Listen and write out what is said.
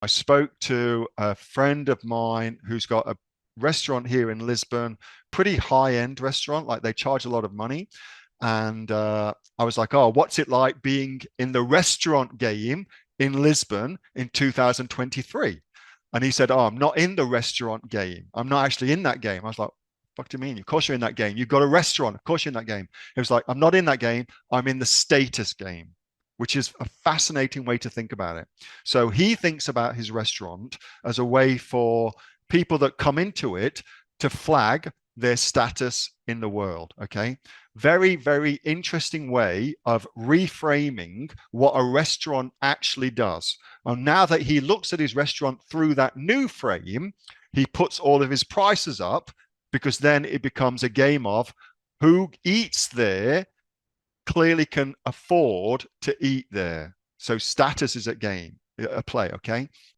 I spoke to a friend of mine who's got a restaurant here in Lisbon, pretty high-end restaurant, like they charge a lot of money. And I was like, oh, what's it like being in the restaurant game in Lisbon in 2023? And he said, oh, I'm not in the restaurant game. I'm not actually in that game. I was like, what do you mean? Of course you're in that game. You've got a restaurant. Of course you're in that game. He was like, I'm not in that game. I'm in the status game, which is a fascinating way to think about it. So he thinks about his restaurant as a way for people that come into it to flag their status in the world. Okay. Very, very interesting way of reframing what a restaurant actually does. And now that he looks at his restaurant through that new frame, he puts all of his prices up because then it becomes a game of who eats there clearly can afford to eat there. So status is at play, okay?